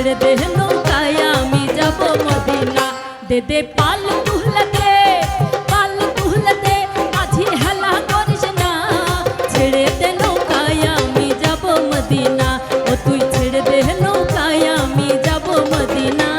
ছেড়ে দে নৌকায় আমি যাব মদিনা। দে দে পাল তুলে দে, পাল তুলে দে, মাঝি হেলা করিস না। ছেড়ে দে নৌকায় আমি যাব মদিনা, ও তুই ছেড়ে দে নৌকায় আমি যাব মদিনা।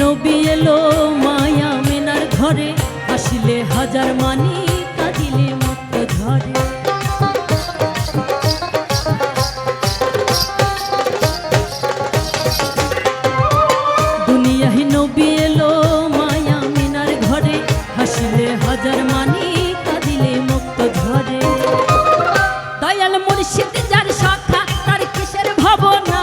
নবী এলো মায়া মেনার ঘরে, হাসিলে হাজার মানি কাঁদিলে মুক্ত ঝরে। দুনিয়ায় নবী এলো মায়া মেনার ঘরে, হাসিলে হাজার মানি কাঁদিলে মুক্ত ঝরে। দয়াল মুর্শিদ যার শাখা তার কিসের ভাবনা,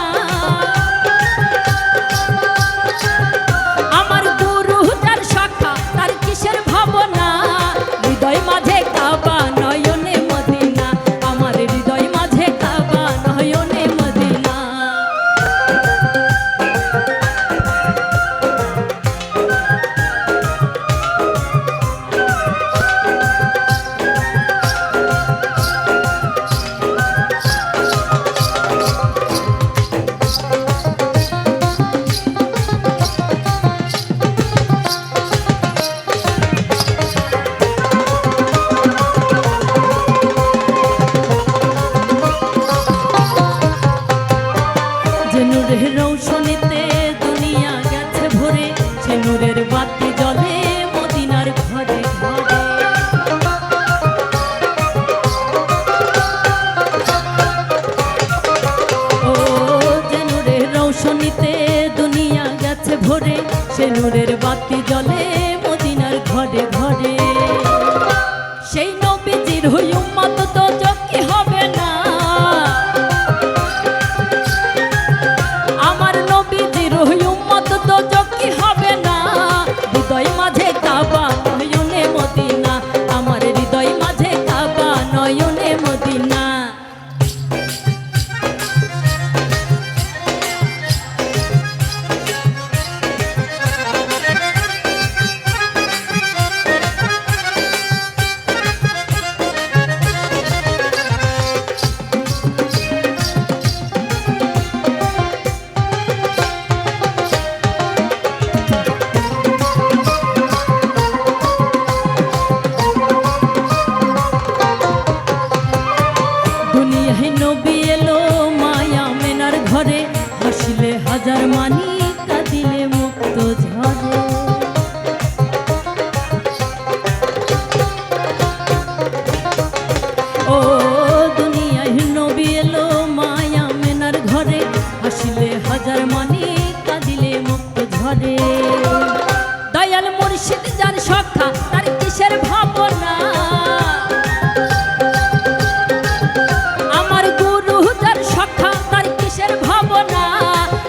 রৌশনীতে দুনিয়া গেছে ভরে, সে নূরের বাতি জ্বলে মদিনার ঘরে ঘরে। ও যে নূরের রৌশনীতে দুনিয়া গেছে ভরে, সে নূরের বাতি জ্বলে মদিনার ঘরে ঘরে। সেই নবীজির উম্মত তো চোখে হবে না, উম্মত তো চোখে হবে না। হৃদয় মাঝে কাবা নয়নে মদিনা, আমার হৃদয় মাঝে কাবা নয়নে মদিনা। নবী এলো মায়া মেনার ঘরে, হাসিলে হাজার মানি কাঁদিলে মুক্ত ঝরে। ও দুনিয়ায় নবী এলো মায়া মেনার ঘরে, হাসিলে হাজার মানি কাঁদিলে মুক্ত ঝরে। দয়াল মুর্শিদ যার সখা তার কিসের ভাবনা,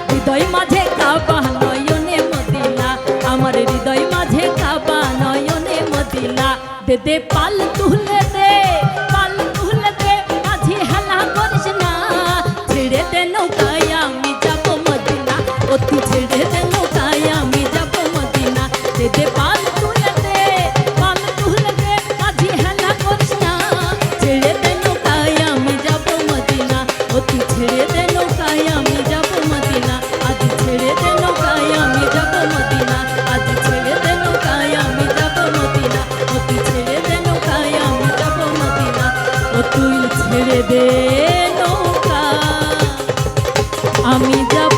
হৃদয় মাঝে কাবা নয়নে মদিনা, আমার হৃদয় মাঝে কাবা নয়নে মদিনা। দে দে পাল তুলে দে, পাল তুলে দে, মাঝি হেলা করিস না। ছেড়ে দে নৌকায় আমি যাব মদিনা, ও তুই ছেড়ে দে নৌকায় আমি যাব মদিনা। দে দে পাল তুলে দে, পাল তুলে দে, মাঝি হেলা করিস না। ছেড়ে দে নৌকায় আমি যাব মদিনা, ও তুই ছেড়ে দে নৌকায় আমি যাব মদিনা। আজ ছেড়ে দে নৌকায় আমি যাব মদিনা, আজ ছেড়ে দে নৌকায় আমি যাব মদিনা, ও তুই ছেড়ে দে নৌকায় আমি যাব মদিনা, ও তুই ছেড়ে দে নৌকা আমি যাব।